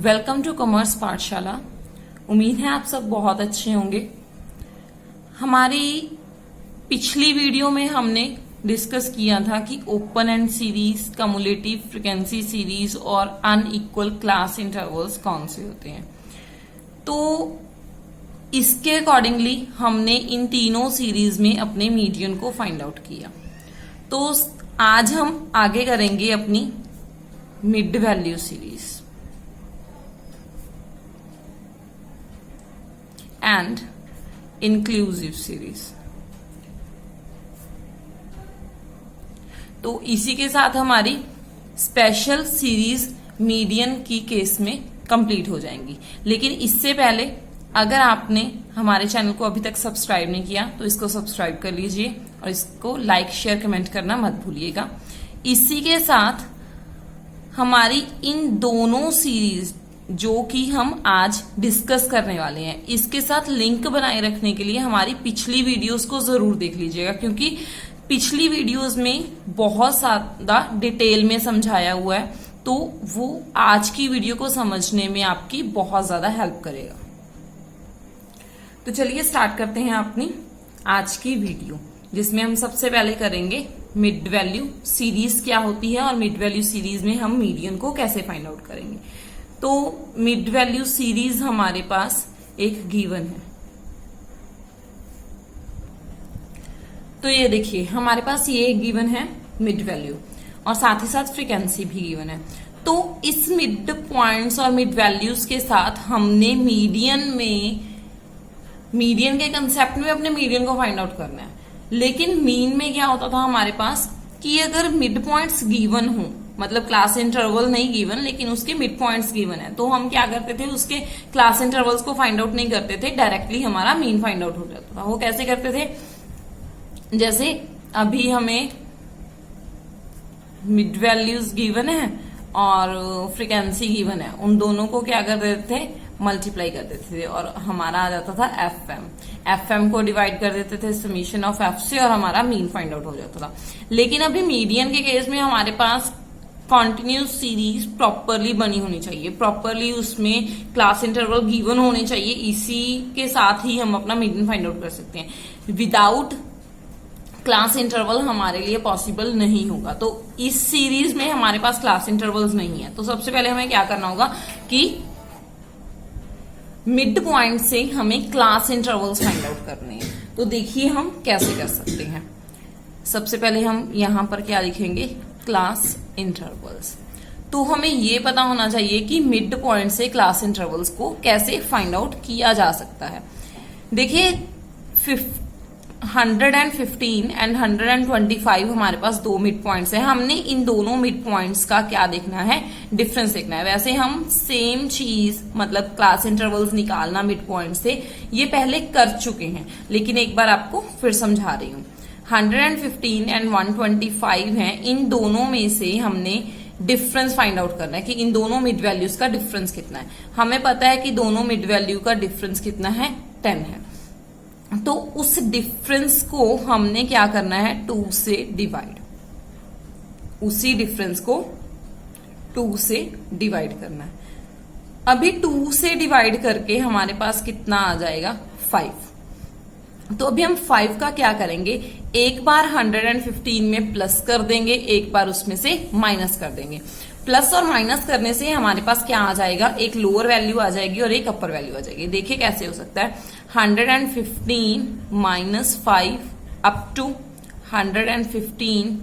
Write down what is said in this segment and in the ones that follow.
Welcome to commerce पाठशाला। उम्मीद है आप सब बहुत अच्छे होंगे। हमारी पिछली वीडियो में हमने डिस्कस किया था कि open and series, cumulative frequency series और अनइक्वल क्लास इंटरवल्स कौन से होते हैं। तो इसके अकॉर्डिंगली हमने इन तीनों सीरीज में अपने मीडियन को फाइंड आउट किया। तो आज हम आगे करेंगे अपनी mid value series and inclusive series. तो इसी के साथ हमारी स्पेशल सीरीज मीडियन की केस में कंप्लीट हो जाएंगी। लेकिन इससे पहले अगर आपने हमारे चैनल को अभी तक सब्सक्राइब नहीं किया तो इसको सब्सक्राइब कर लीजिए और इसको लाइक शेयर कमेंट करना मत भूलिएगा। इसी के साथ हमारी इन दोनों सीरीज जो कि हम आज डिस्कस करने वाले हैं, इसके साथ लिंक बनाए रखने के लिए हमारी पिछली वीडियोस को जरूर देख लीजिएगा, क्योंकि पिछली वीडियोस में बहुत ज्यादा डिटेल में समझाया हुआ है। तो वो आज की वीडियो को समझने में आपकी बहुत ज्यादा हेल्प करेगा। तो चलिए स्टार्ट करते हैं अपनी आज की वीडियो, जिसमें हम सबसे पहले करेंगे मिड वैल्यू सीरीज क्या होती है और मिड वैल्यू सीरीज में हम मीडियन को कैसे फाइंड आउट करेंगे। तो मिड वैल्यू सीरीज हमारे पास एक गिवन है। तो ये देखिए हमारे पास ये एक गिवन है मिड वैल्यू, और साथ ही साथ फ्रीक्वेंसी भी गिवन है। तो इस मिड पॉइंट्स और मिड वैल्यूज के साथ हमने मीडियन के कंसेप्ट में अपने मीडियन को फाइंड आउट करना है। लेकिन मीन में क्या होता था हमारे पास कि अगर मिड पॉइंट्स गिवन हो, मतलब क्लास इंटरवल नहीं गिवन लेकिन उसके मिड पॉइंट्स गिवन है, तो हम क्या करते थे, उसके क्लास इंटरवल्स को फाइंड आउट नहीं करते थे, डायरेक्टली हमारा मीन फाइंड आउट हो जाता था। वो कैसे करते थे, जैसे अभी हमें मिड वैल्यूज गिवन है और फ्रीक्वेंसी गिवन है, उन दोनों को क्या कर देते थे, मल्टीप्लाई कर देते थे और हमारा आ जाता था एफ एम को डिवाइड कर देते थे समीशन ऑफ एफ से और हमारा मीन फाइंड आउट हो जाता था। लेकिन अभी मीडियन के केस में हमारे पास कॉन्टिन्यूस सीरीज प्रॉपरली बनी होनी चाहिए, प्रॉपरली उसमें क्लास इंटरवल गिवन होने चाहिए। इसी के साथ ही हम अपना मीडियन फाइंड आउट कर सकते हैं। विदाउट क्लास इंटरवल हमारे लिए पॉसिबल नहीं होगा। तो इस सीरीज में हमारे पास क्लास इंटरवल्स नहीं है। तो सबसे पहले हमें क्या करना होगा कि मिड पॉइंट से हमें क्लास इंटरवल्स फाइंड आउट करने हैं। तो देखिए हम कैसे कर सकते हैं। सबसे पहले हम यहां पर क्या लिखेंगे, क्लास इंटरवल्स। तो हमें ये पता होना चाहिए कि मिड पॉइंट से क्लास इंटरवल्स को कैसे फाइंड आउट किया जा सकता है। देखिए 115 एंड 125 हमारे पास दो मिड पॉइंट्स हैं। हमने इन दोनों मिड पॉइंट्स का क्या देखना है, डिफरेंस देखना है। वैसे हम सेम चीज मतलब क्लास इंटरवल्स निकालना मिड पॉइंट से ये पहले कर चुके हैं, लेकिन एक बार आपको फिर समझा रही हूं। 115 एंड 125 हैं, इन दोनों में से हमने डिफरेंस फाइंड आउट करना है कि इन दोनों मिड वैल्यूज का डिफरेंस कितना है। हमें पता है कि दोनों मिड वैल्यू का डिफरेंस कितना है, 10 है। तो उस डिफरेंस को हमने क्या करना है, 2 से डिवाइड। उसी डिफरेंस को 2 से डिवाइड करना है। अभी 2 से डिवाइड करके हमारे पास कितना आ जाएगा, 5। तो अभी हम 5 का क्या करेंगे, एक बार 115 में प्लस कर देंगे, एक बार उसमें से माइनस कर देंगे। प्लस और माइनस करने से हमारे पास क्या आ जाएगा, एक लोअर वैल्यू आ जाएगी और एक अपर वैल्यू आ जाएगी। देखिए कैसे हो सकता है, 115 minus 5 up to 115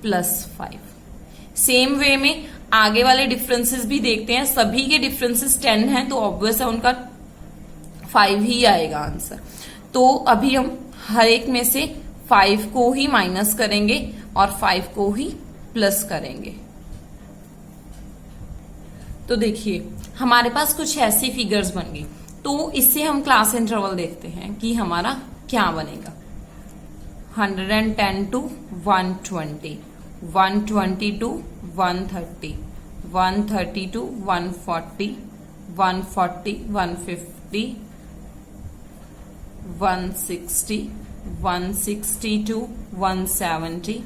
plus 5। Same way में आगे वाले डिफरेंसेस भी देखते हैं। सभी के डिफरेंसेस 10 हैं, तो ऑब्वियस है उनका 5 ही आएगा आंसर। तो अभी हम हर एक में से 5 को ही माइनस करेंगे और 5 को ही प्लस करेंगे। तो देखिए हमारे पास कुछ ऐसी फिगर्स बन गई। तो इससे हम क्लास इंटरवल देखते हैं कि हमारा क्या बनेगा। 110 to 120, 120 to 130, 130 to 140, 140, 150, 160, 160 to 170,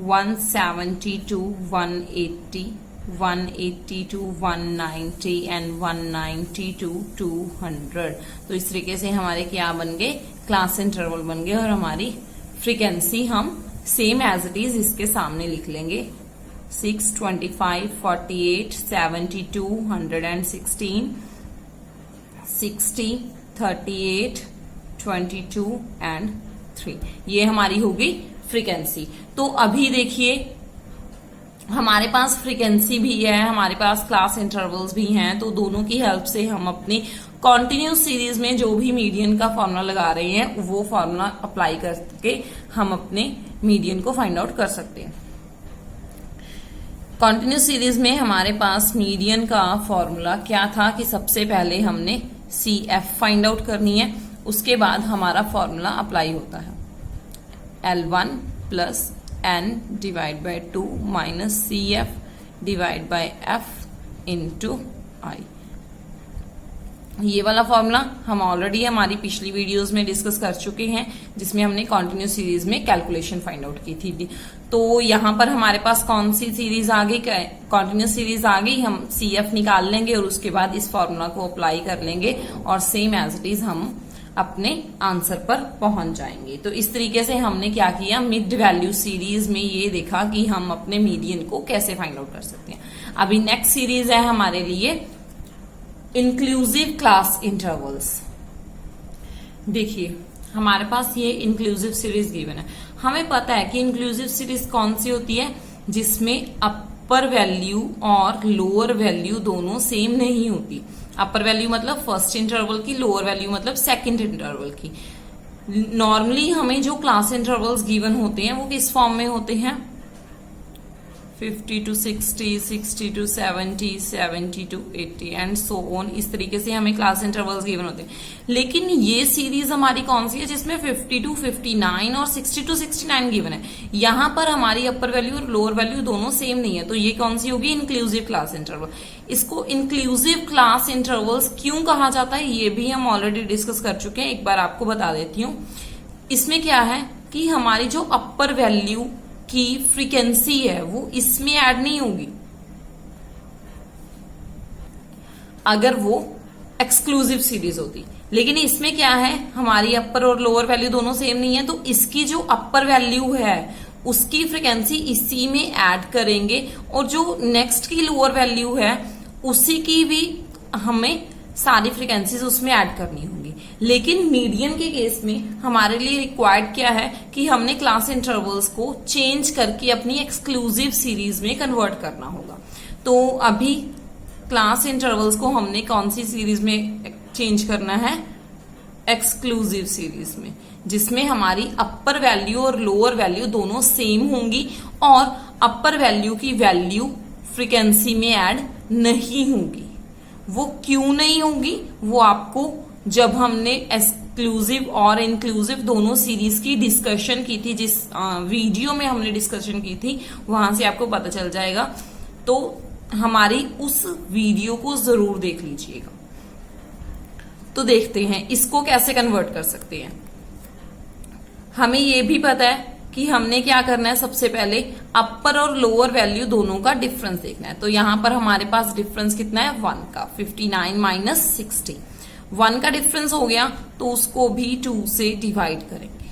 170 to 180, 180 to 190 and 190 to 200। तो इस तरीके से हमारे क्या बन गए, क्लास इंटरवल बन गए, और हमारी फ्रीक्वेंसी हम सेम एज इट इज इसके सामने लिख लेंगे। 6, 25, 48, 72, 116, 60, 38, 22 एंड 3। ये हमारी होगी फ्रीक्वेंसी। तो अभी देखिए हमारे पास फ्रीक्वेंसी भी है, हमारे पास क्लास इंटरवल्स भी हैं, तो दोनों की हेल्प से हम अपनी कॉन्टिन्यूस सीरीज में जो भी मीडियन का फॉर्मूला लगा रहे हैं वो फॉर्मूला अप्लाई करके हम अपने मीडियन को फाइंड आउट कर सकते हैं। कॉन्टिन्यूस सीरीज में हमारे पास मीडियन का फॉर्मूला क्या था कि सबसे पहले हमने CF फाइंड आउट करनी है, उसके बाद हमारा फॉर्मूला अप्लाई होता है L1 plus N divide by 2 minus CF divide by F into I। ये वाला फॉर्मूला हम ऑलरेडी हमारी पिछली वीडियोस में डिस्कस कर चुके हैं, जिसमें हमने कॉन्टिन्यूस सीरीज में कैलकुलेशन फाइंड आउट की थी। तो यहाँ पर हमारे पास कौन सी सीरीज आ गई, कॉन्टिन्यूस सीरीज आ गई। हम CF निकाल लेंगे और उसके बाद इस फॉर्मूला को अप्लाई कर लेंगे और सेम एज इट इज हम अपने आंसर पर पहुंच जाएंगे। तो इस तरीके से हमने क्या किया, मिड वैल्यू सीरीज में ये देखा कि हम अपने मीडियन को कैसे फाइंड आउट कर सकते हैं। अभी नेक्स्ट सीरीज है हमारे लिए इंक्लूसिव क्लास इंटरवल्स। देखिए हमारे पास ये इंक्लूसिव सीरीज गिवन है। हमें पता है कि इंक्लूसिव सीरीज कौन सी होती है, जिसमें अपर वैल्यू और लोअर वैल्यू दोनों सेम नहीं होती। अपर वैल्यू मतलब फर्स्ट इंटरवल की, लोअर वैल्यू मतलब सेकंड इंटरवल की। नॉर्मली हमें जो क्लास इंटरवल्स गिवन होते हैं वो किस फॉर्म में होते हैं, 50 to 60, 60 to 70, 70 to 80 and so on. इस तरीके से हमें क्लास इंटरवल्स गिवन होते हैं। लेकिन ये सीरीज हमारी कौन सी है जिसमें 50 to 59 और 60 to 69 गिवन है। यहां पर हमारी अपर वैल्यू और लोअर वैल्यू दोनों सेम नहीं है, तो ये कौन सी होगी, इंक्लूसिव क्लास इंटरवल। इसको इंक्लूसिव क्लास इंटरवल्स क्यों कहा जाता है ये भी हम ऑलरेडी डिस्कस कर चुके हैं, एक बार आपको बता देती हूँ। इसमें क्या है कि हमारी जो अपर वैल्यू की फ्रीक्वेंसी है वो इसमें ऐड नहीं होगी अगर वो एक्सक्लूसिव सीरीज होती। लेकिन इसमें क्या है, हमारी अपर और लोअर वैल्यू दोनों सेम नहीं है, तो इसकी जो अपर वैल्यू है उसकी फ्रीक्वेंसी इसी में ऐड करेंगे और जो नेक्स्ट की लोअर वैल्यू है उसी की भी हमें सारी फ्रीक्वेंसीज उसमें ऐड करनी होंगी। लेकिन मीडियन के केस में हमारे लिए रिक्वायर्ड क्या है कि हमने क्लास इंटरवल्स को चेंज करके अपनी एक्सक्लूसिव सीरीज में कन्वर्ट करना होगा। तो अभी क्लास इंटरवल्स को हमने कौन सी सीरीज में चेंज करना है, एक्सक्लूसिव सीरीज में, जिसमें हमारी अपर वैल्यू और लोअर वैल्यू दोनों सेम होंगी और अपर वैल्यू की वैल्यू फ्रीक्वेंसी में ऐड नहीं होगी। वो क्यों नहीं होगी वो आपको जब हमने एक्सक्लूसिव और इंक्लूसिव दोनों सीरीज की डिस्कशन की थी, जिस वीडियो में हमने डिस्कशन की थी, वहां से आपको पता चल जाएगा। तो हमारी उस वीडियो को जरूर देख लीजिएगा। तो देखते हैं इसको कैसे कन्वर्ट कर सकते हैं। हमें ये भी पता है कि हमने क्या करना है, सबसे पहले अपर और लोअर वैल्यू दोनों का डिफरेंस देखना है। तो यहां पर हमारे पास डिफरेंस कितना है, 1 का, 59 माइनस 60। 1 का डिफरेंस हो गया तो उसको भी 2 से डिवाइड करेंगे।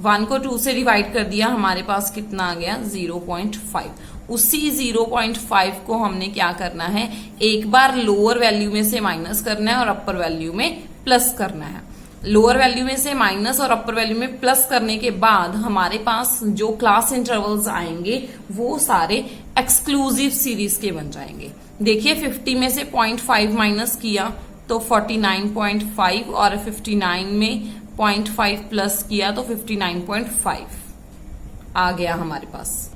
1 को 2 से डिवाइड कर दिया, हमारे पास कितना आ गया, 0.5। उसी 0.5 को हमने क्या करना है, एक बार लोअर वैल्यू में से माइनस करना है और अपर वैल्यू में प्लस करना है। लोअर वैल्यू में से माइनस और अपर वैल्यू में प्लस करने के बाद हमारे पास जो क्लास इंटरवल्स आएंगे वो सारे एक्सक्लूसिव सीरीज के बन जाएंगे। देखिए 50 में से 0.5 माइनस किया तो 49.5 और 59 में 0.5 प्लस किया तो 59.5 आ गया हमारे पास।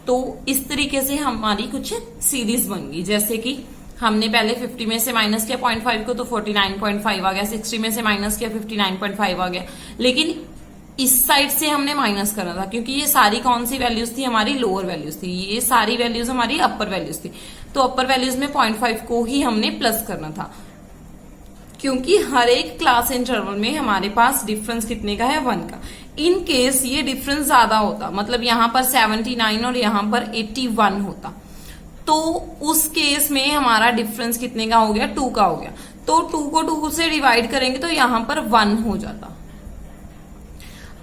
तो इस तरीके से हमारी कुछ सीरीज बन गई। जैसे कि हमने पहले 50 में से माइनस किया 0.5 को तो 49.5 आ गया, 60 में से माइनस किया 59.5 आ गया। लेकिन इस साइड से हमने माइनस करना था क्योंकि ये सारी कौन सी वैल्यूज थी, हमारी लोअर वैल्यूज थी, ये सारी वैल्यूज हमारी अपर वैल्यूज थी। तो अपर वैल्यूज में 0.5 को ही हमने प्लस करना था क्योंकि हर एक क्लास इंटरवल में हमारे पास डिफरेंस कितने का है, 1 का। इन केस ये डिफरेंस ज्यादा होता, मतलब यहाँ पर 79 और यहाँ पर 81 होता, तो उस केस में हमारा डिफरेंस कितने का हो गया, 2 का हो गया। तो 2 को 2 से डिवाइड करेंगे तो यहां पर 1 हो जाता।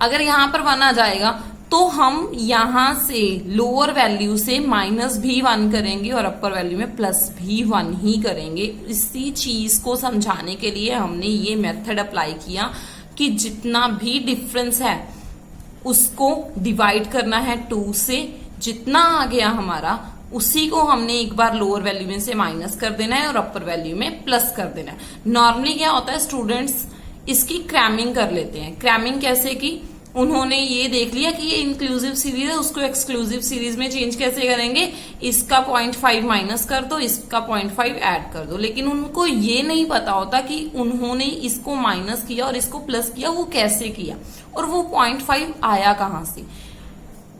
अगर यहां पर 1 आ जाएगा तो हम यहां से लोअर वैल्यू से माइनस भी 1 करेंगे और अपर वैल्यू में प्लस भी 1 ही करेंगे। इसी चीज को समझाने के लिए हमने ये मेथड अप्लाई किया कि जितना भी डिफरेंस है उसको डिवाइड करना है 2 से, जितना आ गया हमारा उसी को हमने एक बार लोअर वैल्यू में से माइनस कर देना है और अपर वैल्यू में प्लस कर देना है। नॉर्मली क्या होता है, स्टूडेंट्स इसकी क्रैमिंग कर लेते हैं। क्रैमिंग कैसे की, उन्होंने ये देख लिया कि ये इंक्लूसिव सीरीज है, उसको एक्सक्लूसिव सीरीज में चेंज कैसे करेंगे, इसका 0.5 माइनस कर दो, इसका 0.5 ऐड कर दो। लेकिन उनको ये नहीं पता होता कि उन्होंने इसको माइनस किया और इसको प्लस किया, वो कैसे किया और वो 0.5 आया कहां से।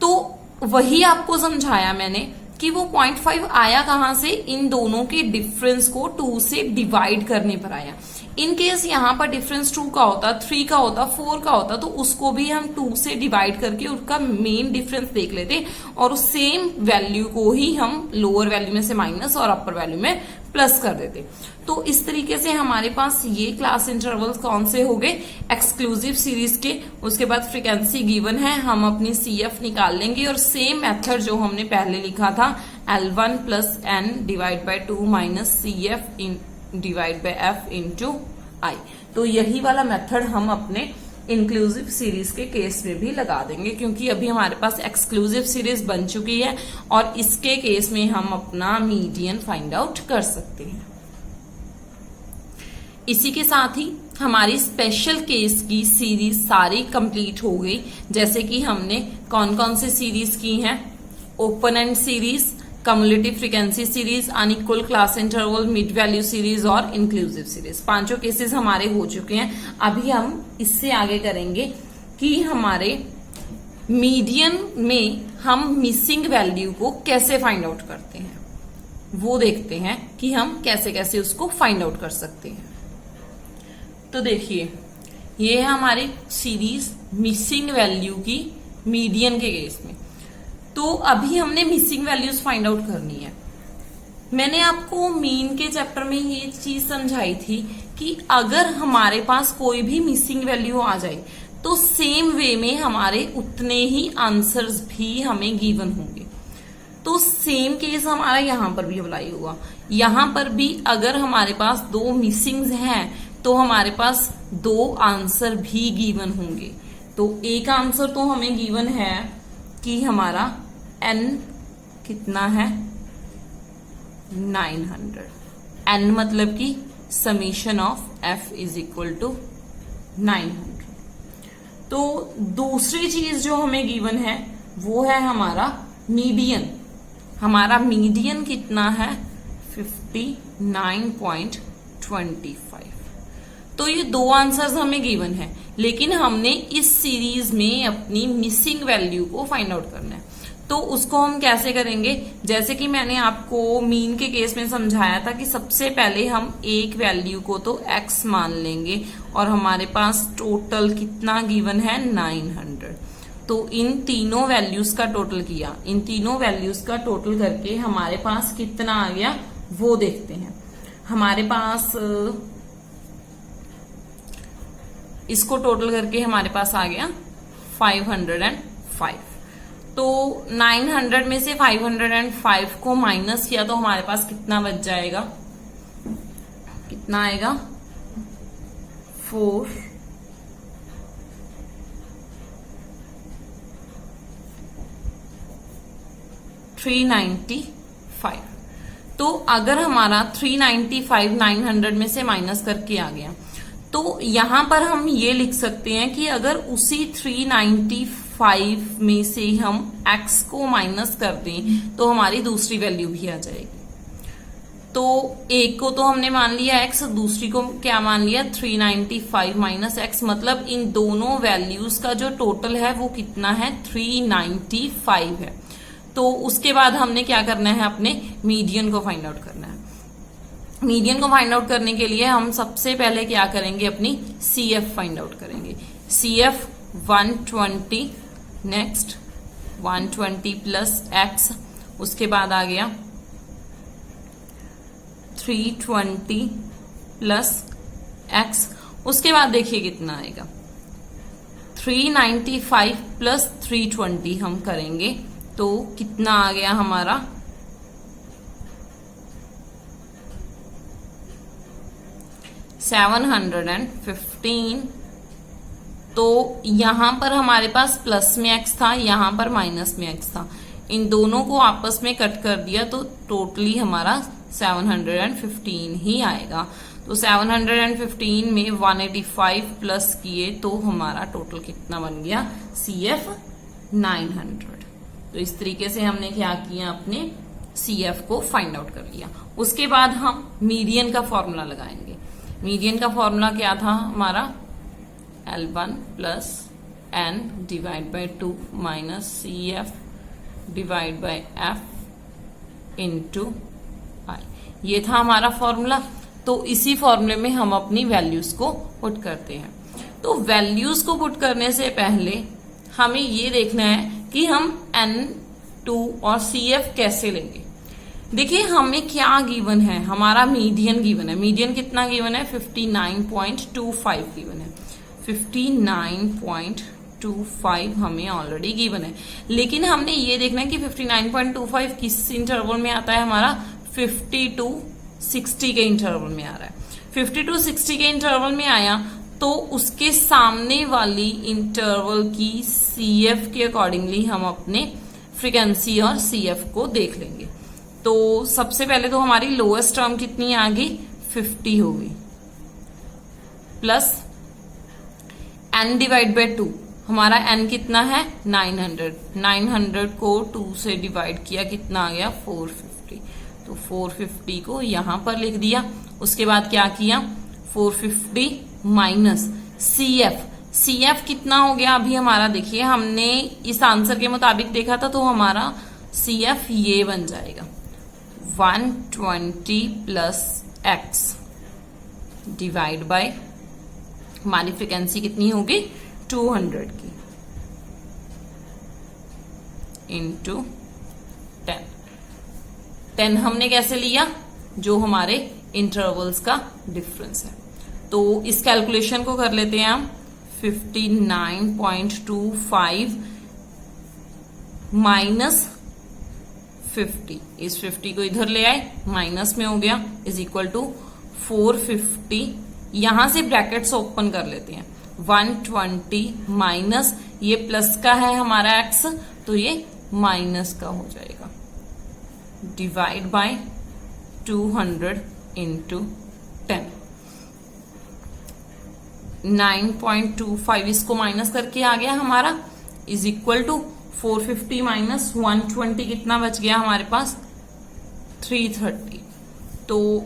तो वही आपको समझाया मैंने कि वो 0.5 आया कहां से, इन दोनों के डिफरेंस को 2 से डिवाइड करने पर आया। इन केस यहां पर डिफरेंस 2 का होता, 3 का होता, 4 का होता, तो उसको भी हम 2 से डिवाइड करके उसका मेन डिफरेंस देख लेते और उस सेम वैल्यू को ही हम लोअर वैल्यू में से माइनस और अपर वैल्यू में प्लस कर देते। तो इस तरीके से हमारे पास ये क्लास इंटरवल्स कौन से हो गए, एक्सक्लूसिव सीरीज के। उसके बाद फ्रीक्वेंसी गिवन है, हम अपनी CF निकाल लेंगे और सेम मेथड जो हमने पहले लिखा था L1 plus N divide by 2 minus CF in divide by F into I, तो यही वाला मेथड हम अपने इंक्लूसिव सीरीज के केस में भी लगा देंगे, क्योंकि अभी हमारे पास एक्सक्लूसिव सीरीज बन चुकी है और इसके केस में हम अपना मीडियन फाइंड आउट कर सकते हैं। इसी के साथ ही हमारी स्पेशल केस की सीरीज सारी कंप्लीट हो गई। जैसे कि हमने कौन कौन सी सीरीज की हैं, open and series, cumulative frequency series, unequal class interval, mid value series और इंक्लूसिव सीरीज। 5 केसेस हमारे हो चुके हैं। अभी हम इससे आगे करेंगे कि हमारे मीडियन में हम मिसिंग वैल्यू को कैसे फाइंड आउट करते हैं, वो देखते हैं कि हम कैसे कैसे उसको फाइंड आउट कर सकते हैं। तो देखिए, ये है हमारी सीरीज मिसिंग वैल्यू की मीडियन के केस में। तो अभी हमने मिसिंग वैल्यूज फाइंड आउट करनी है। मैंने आपको मीन के चैप्टर में ये चीज समझाई थी कि अगर हमारे पास कोई भी मिसिंग वैल्यू आ जाए तो सेम वे में हमारे उतने ही आंसर्स भी हमें गिवन होंगे। तो सेम केस हमारा यहां पर भी अप्लाई हुआ। यहां पर भी अगर हमारे पास 2 मिसिंग्स हैं तो हमारे पास 2 आंसर भी गिवन होंगे। तो एक आंसर तो हमें गिवन है कि हमारा n कितना है, 900। n मतलब कि summation of f is equal to 900। तो दूसरी चीज जो हमें गिवन है वो है हमारा मीडियन। हमारा मीडियन कितना है, 59.25। तो ये 2 आंसर्स हमें गिवन है, लेकिन हमने इस सीरीज में अपनी मिसिंग वैल्यू को फाइंड आउट करना है। तो उसको हम कैसे करेंगे, जैसे कि मैंने आपको मीन के केस में समझाया था कि सबसे पहले हम एक वैल्यू को तो x मान लेंगे और हमारे पास टोटल कितना गिवन है, 900। तो इन तीनों वैल्यूज का टोटल किया, इन तीनों वैल्यूज का टोटल करके हमारे पास कितना आ गया वो देखते हैं। हमारे पास इसको टोटल करके हमारे पास आ गया 505। तो 900 में से 505 को माइनस किया तो हमारे पास कितना बच जाएगा, कितना आएगा, 395। तो अगर हमारा 395 900 में से माइनस करके आ गया तो यहां पर हम ये लिख सकते हैं कि अगर उसी 395 में से हम x को माइनस कर दें तो हमारी दूसरी वैल्यू भी आ जाएगी। तो एक को तो हमने मान लिया x, दूसरी को क्या मान लिया, 395 माइनस x, मतलब इन दोनों वैल्यूज का जो टोटल है वो कितना है, 395 है। तो उसके बाद हमने क्या करना है, अपने मीडियन को फाइंड आउट करना है। मीडियन को फाइंड आउट करने के लिए हम सबसे पहले क्या करेंगे, अपनी CF फाइंड आउट करेंगे। CF 120, नेक्स्ट 120 प्लस x, उसके बाद आ गया 320 प्लस x, उसके बाद देखिए कितना आएगा 395 प्लस 320 हम करेंगे तो कितना आ गया हमारा 715। तो यहां पर हमारे पास प्लस में x था, यहां पर माइनस में x था, इन दोनों को आपस में कट कर दिया तो टोटली हमारा 715 ही आएगा। तो 715 में 185 प्लस किए तो हमारा टोटल कितना बन गया CF 900। तो इस तरीके से हमने क्या किया, अपने CF को फाइंड आउट कर लिया। उसके बाद हम मीडियन का फॉर्मूला लगाएंगे। मीडियन का फॉर्मूला क्या था हमारा, L1 plus N divide by 2 minus CF divide by F into I, ये था हमारा फॉर्मूला। तो इसी फॉर्मूले में हम अपनी वैल्यूज को पुट करते हैं। तो वैल्यूज को पुट करने से पहले हमें ये देखना है कि हम N2 और CF कैसे लेंगे। देखिए हमें क्या गिवन है, हमारा मीडियन गिवन है। मीडियन कितना गिवन है, 59.25 गिवन है। 59.25 हमें ऑलरेडी गिवन है, लेकिन हमने ये देखना है कि 59.25 किस इंटरवल में आता है, हमारा 50 to 60 के इंटरवल में आ रहा है। 50 to 60 के इंटरवल में आया तो उसके सामने वाली इंटरवल की CF के अकॉर्डिंगली हम अपने फ्रीक्वेंसी और CF को देख लेंगे। तो सबसे पहले तो हमारी लोएस्ट टर्म कितनी आ गई, 50 हो गई, प्लस n डिवाइड बाई 2, हमारा n कितना है 900। 900 को 2 से डिवाइड किया, कितना आ गया 450। तो 450 को यहां पर लिख दिया। उसके बाद क्या किया, 450 माइनस CF कितना हो गया अभी हमारा, देखिए हमने इस आंसर के मुताबिक देखा था तो हमारा CF ये बन जाएगा 120 प्लस x डिवाइड बाय हमारी फ्रीक्वेंसी कितनी होगी 200 की इंटू 10 हमने कैसे लिया, जो हमारे इंटरवल्स का डिफरेंस है। तो इस कैलकुलेशन को कर लेते हैं हम। 59.25 माइनस 50, इस 50 को इधर ले आए, माइनस में हो गया, इज इक्वल टू 450। यहां से ब्रैकेट्स ओपन कर लेते हैं। 120 माइनस ये प्लस का है हमारा x, तो ये माइनस का हो जाएगा, डिवाइड बाय 200 इंटू 10। 9.25 इसको माइनस करके आ गया हमारा, इज इक्वल टू 450 माइनस 120 कितना बच गया हमारे पास 330। तो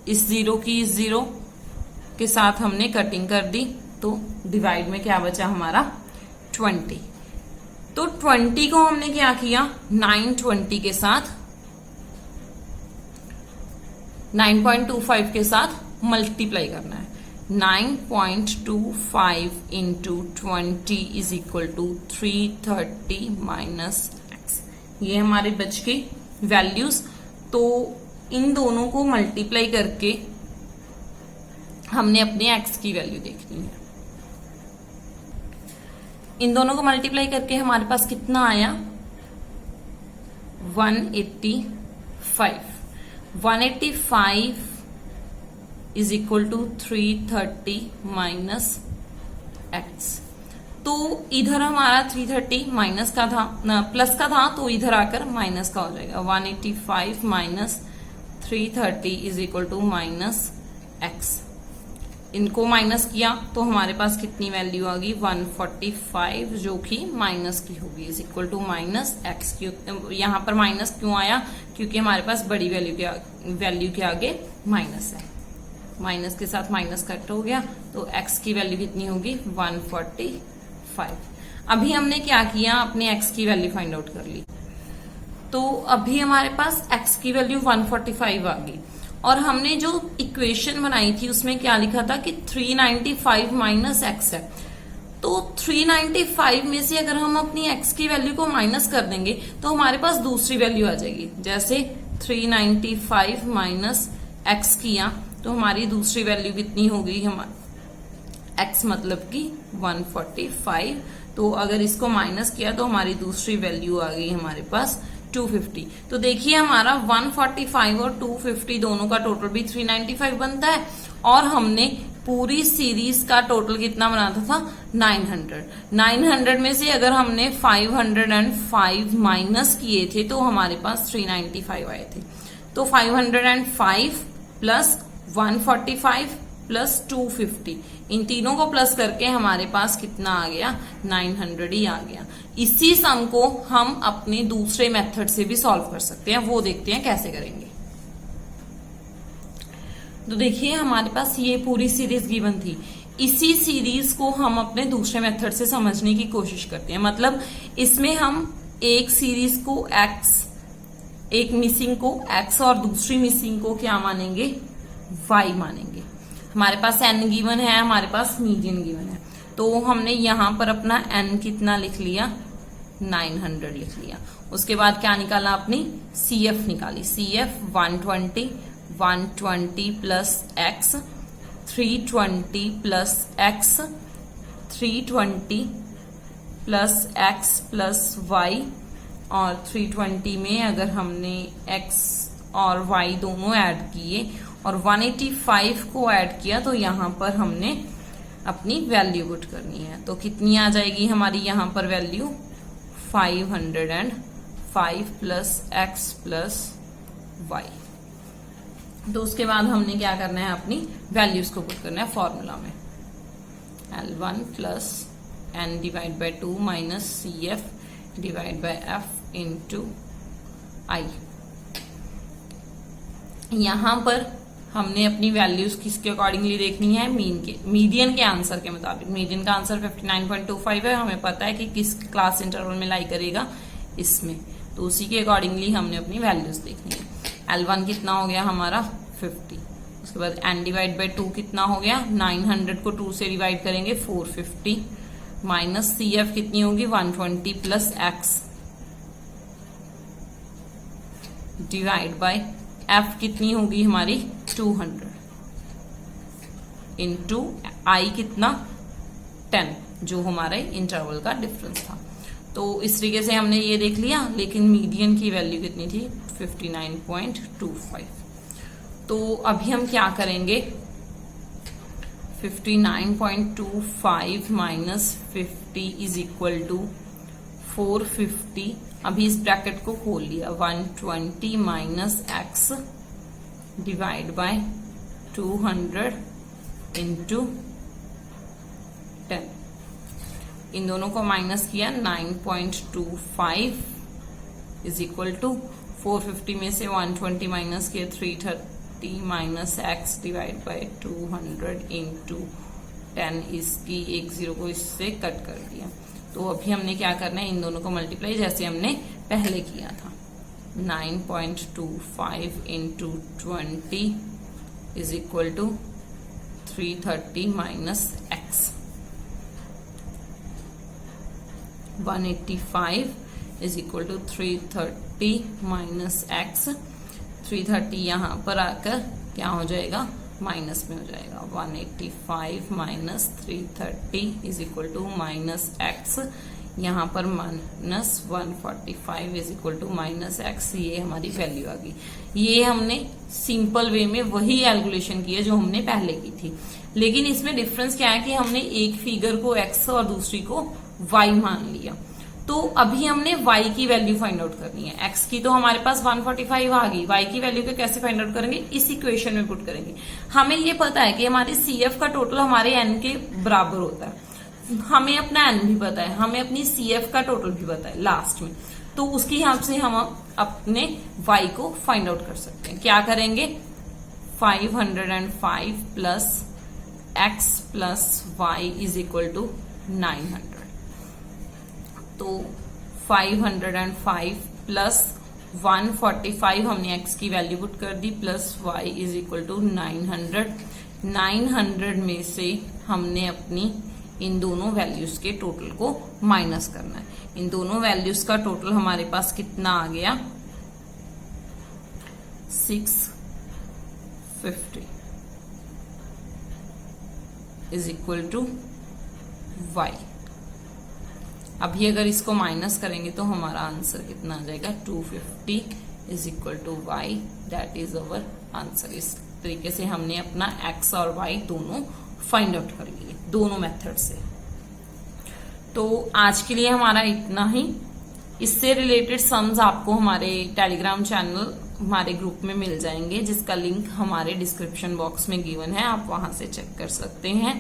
इस जीरो की इस जीरो के साथ हमने कटिंग कर दी, तो डिवाइड में क्या बचा हमारा 20। तो 20 को हमने क्या किया, 920 के साथ 9.25 के साथ मल्टीप्लाई करना है। 9.25 into 20 is equal to 330 minus x, ये हमारे बच गई वैल्यूज। तो इन दोनों को मल्टीप्लाई करके हमने अपने x की वैल्यू देखनी है। इन दोनों को मल्टीप्लाई करके हमारे पास कितना आया 185 is equal to 330 minus x। तो इधर हमारा 330 माइनस का था ना प्लस का था, तो इधर आकर माइनस का हो जाएगा। 185 minus 330 is equal to minus x। इनको माइनस किया तो हमारे पास कितनी वैल्यू आ गई 145, जो कि माइनस की होगी, is equal to minus x। यहाँ पर माइनस क्यों आया, क्योंकि हमारे पास बड़ी वैल्यू के आगे माइनस है, माइनस के साथ माइनस कट हो गया, तो x की वैल्यू कितनी होगी 145। अभी हमने क्या किया, अपने x की वैल्यू फाइंड आउट कर ली। तो अभी हमारे पास x की वैल्यू 145 आ गई, और हमने जो इक्वेशन बनाई थी उसमें क्या लिखा था कि 395 माइनस x है। तो 395 में से अगर हम अपनी x की वैल्यू को माइनस कर देंगे तो हमारे पास दूसरी वैल्यू आ जाएगी, जैसे 395 माइनस x किया तो हमारी दूसरी वैल्यू कितनी हो गई, x मतलब कि 145। तो अगर इसको माइनस किया तो हमारी दूसरी वैल्यू आ गई हमारे पास 250। तो देखिए हमारा 145 और 250 दोनों का टोटल भी 395 बनता है, और हमने पूरी सीरीज का टोटल कितना बनाता था 900। 900 में से अगर हमने 505 माइनस किए थे तो हमारे पास 395 आए थे। तो 505 प्लस 145 प्लस 250, इन तीनों को प्लस करके हमारे पास कितना आ गया, 900 ही आ गया। इसी सम को हम अपने दूसरे मेथड से भी सॉल्व कर सकते हैं, वो देखते हैं कैसे करेंगे। तो देखिए हमारे पास ये पूरी सीरीज गिवन थी, इसी सीरीज को हम अपने दूसरे मेथड से समझने की कोशिश करते हैं। मतलब इसमें हम एक सीरीज को x, एक मिसिंग को x और दूसरी मिसिंग को क्या मानेंगे, y मानेंगे। हमारे पास n गिवन है, हमारे पास मीडियन गिवन है, तो हमने यहां पर अपना n कितना लिख लिया, 900 लिख लिया। उसके बाद क्या निकाला, अपनी CF निकाली, CF 120, 120 plus x, 320 plus x, 320 plus x plus y, और 320 में अगर हमने x और y दोनों ऐड किए और 185 को ऐड किया तो यहां पर हमने अपनी वैल्यू पुट करनी है। तो कितनी आ जाएगी हमारी यहां पर value, 505 plus x plus y। तो उसके बाद हमने क्या करना है, अपनी वैल्यूज को पुट करना है फॉर्मूला में, L1 plus n divide by 2 minus CF divide by F into I। यहां पर हमने अपनी वैल्यूज किसके अकॉर्डिंगली देखनी है, मीडियन के आंसर के मुताबिक। मीडियन का आंसर 59.25 है, हमें पता है कि किस क्लास इंटरवल में लाई करेगा इसमें, तो उसी के अकॉर्डिंगली हमने अपनी वैल्यूज देखनी है। L1 कितना हो गया हमारा 50, उसके बाद n डिवाइड बाई 2 कितना हो गया, 900 को 2 से डिवाइड करेंगे 450, माइनस CF कितनी होगी 120 plus x divide by F कितनी होगी हमारी 200 इंटू I कितना 10, जो हमारे इंटरवल का डिफरेंस था। तो इस तरीके से हमने ये देख लिया, लेकिन मीडियन की वैल्यू कितनी थी 59.25। तो अभी हम क्या करेंगे, 59.25 माइनस 50 इज इक्वल टू 450। अभी इस ब्रैकेट को खोल लिया, 120 minus x divide by 200 into 10। इन दोनों को माइनस किया, 9.25 इज इक्वल टू 450 में से 120 माइनस किया 330 minus x divide by 200 into 10। इसकी एक जीरो को इससे कट कर दिया। तो अभी हमने क्या करना है, इन दोनों को मल्टीप्लाई जैसे हमने पहले किया था, 9.25 into 20 is equal to 330 minus x। 185 is equal to 330 minus x। 330 यहां पर आकर क्या हो जाएगा, माइनस में हो जाएगा। 185 minus 330 is equal to minus x, यहाँ पर minus 145 is equal to minus x. ये हमारी वैल्यू आ गई। ये हमने सिंपल वे में वही कैलकुलेशन की है जो हमने पहले की थी, लेकिन इसमें डिफरेंस क्या है कि हमने एक फिगर को एक्स और दूसरी को वाई मान लिया। तो अभी हमने y की वैल्यू फाइंड आउट करनी है। x की तो हमारे पास 145 आ गई, y की वैल्यू को कैसे फाइंड आउट करेंगे, इस इक्वेशन में पुट करेंगे। हमें ये पता है कि हमारे CF का टोटल हमारे n के बराबर होता है, हमें अपना n भी पता है, हमें अपनी CF का टोटल भी पता है लास्ट में। तो उसके हिसाब से हम अपने y को फाइंड आउट कर सकते हैं। क्या करेंगे, 505 plus x plus y is equal to 900। तो 505 प्लस 145 हमने x की वैल्यू पुट कर दी, plus y is equal to 900। 900 में से हमने अपनी इन दोनों वैल्यूज के टोटल को माइनस करना है। इन दोनों वैल्यूज का टोटल हमारे पास कितना आ गया, 50 इज इक्वल टू y। अभी अगर इसको माइनस करेंगे तो हमारा आंसर कितना आ जाएगा, 250 is equal to y, that is our answer. इस तरीके से हमने अपना x और y दोनों फाइंड आउट कर लिए, दोनों मेथड से। तो आज के लिए हमारा इतना ही। इससे रिलेटेड सम्स आपको हमारे टेलीग्राम चैनल, हमारे ग्रुप में मिल जाएंगे, जिसका लिंक हमारे डिस्क्रिप्शन बॉक्स में गिवन है, आप वहां से चेक कर सकते हैं।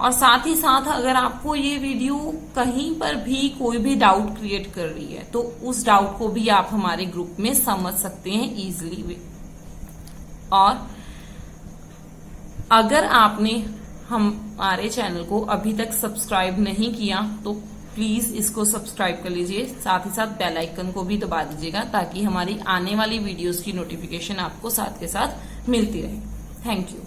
और साथ ही साथ अगर आपको ये वीडियो कहीं पर भी कोई भी डाउट क्रिएट कर रही है तो उस डाउट को भी आप हमारे ग्रुप में समझ सकते हैं इजीली। और अगर आपने हमारे चैनल को अभी तक सब्सक्राइब नहीं किया तो प्लीज इसको सब्सक्राइब कर लीजिए, साथ ही साथ बेल आइकन को भी दबा दीजिएगा ताकि हमारी आने वाली वीडियोस की नोटिफिकेशन आपको साथ के साथ मिलती रहे। Thank you.